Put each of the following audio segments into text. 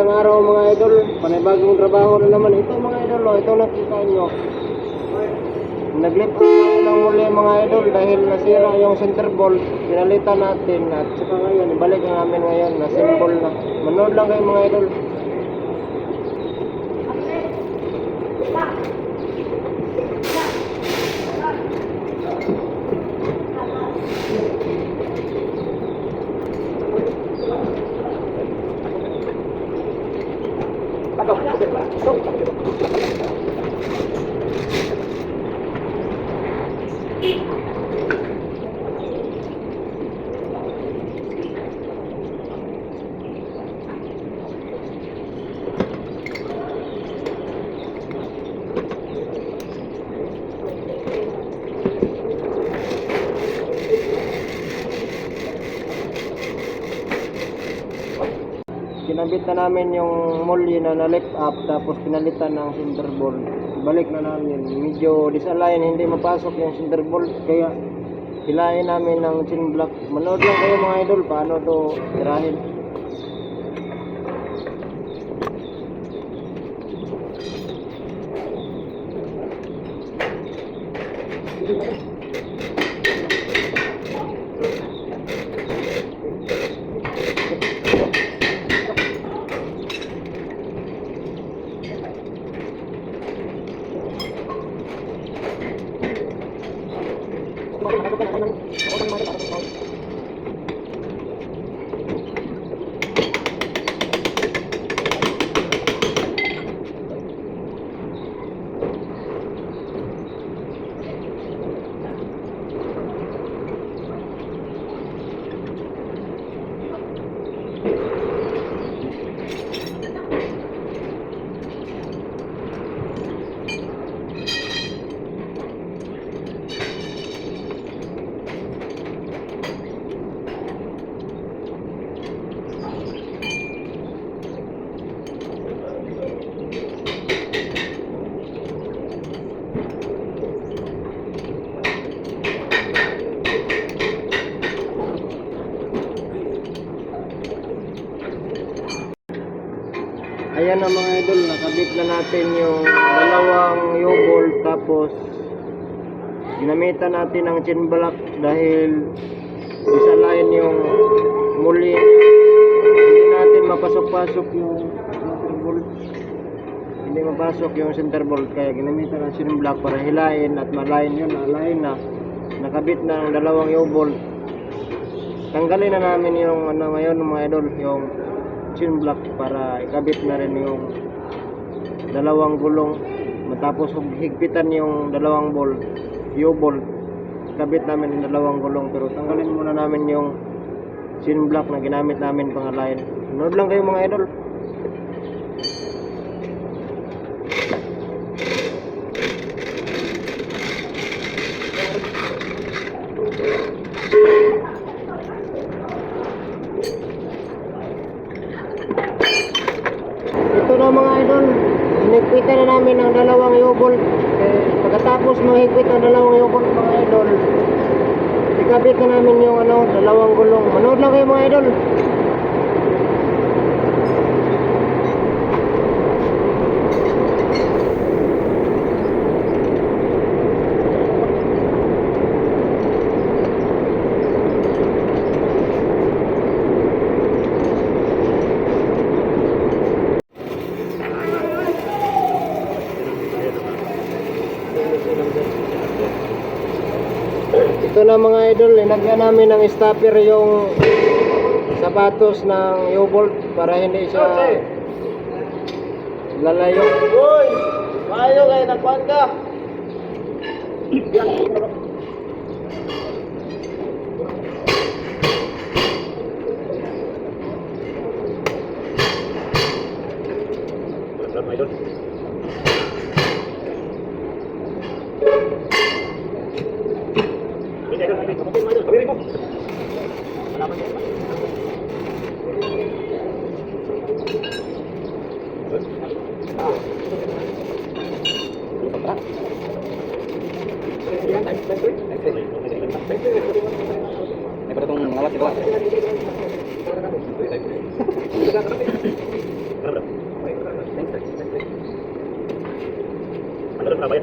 Ang araw mga idol, panibagong trabaho na naman ito mga idol. Ito nakita nyo. Nag-lift up tayo ng muli mga idol dahil nasira yung center ball. Pinalitan natin at saka ngayon, ibalik na namin ngayon na symbol na. Manood lang kayo mga idol. Kinabit na namin yung molly na na-lift up tapos pinalitan ng center ball. Balik na namin. Medyo disalign, hindi mapasok yung center ball kaya hilahin namin ng chin block. Manood lang kayo mga idol paano to tirahin. Ayan na mga idol, nakabit na natin yung dalawang U-bolt tapos ginamitan natin ng chin block dahil disalign yung muli. Hindi natin mapasok-pasok yung center bolt. Hindi mapasok yung center bolt kaya ginamitan ng chin block para hilain at malain yun. Alain na. Nakabit na ang dalawang U-bolt. Tanggalin na namin yung ngayon mga idol, yung chin block para ikabit na rin yung dalawang gulong. Matapos higpitan yung dalawang U-bolt, ikabit namin yung dalawang gulong. Pero tanggalin muna namin yung chin block na ginamit namin pangalain. Nood lang kayo mga idol. Ito na mga idol, hinigpitan na namin ang dalawang U-bolt. Pagkatapos mahigpit ang dalawang U-bolt mga idol, ikabit na namin yung dalawang gulong. Manood lang kayo mga idol. Ito na mga idol, linagyan namin ng stopper yung sapatos ng U-bolt para hindi siya lalayo. Uy! Maayo kayo, nagkuhan ka! Daripada itong ngawas ito. Thank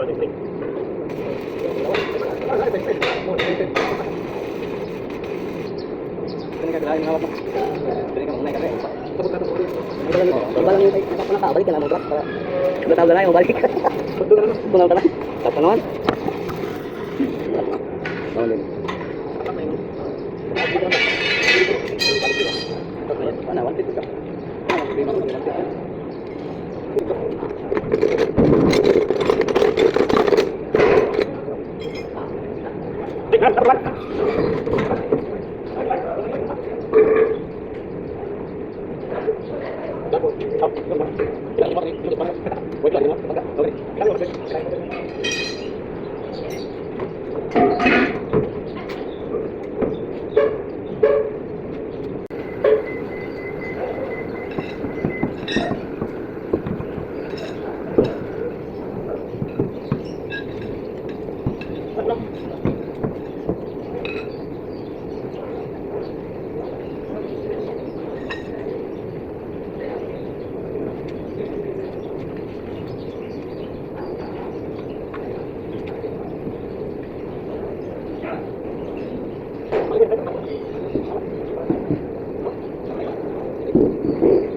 you.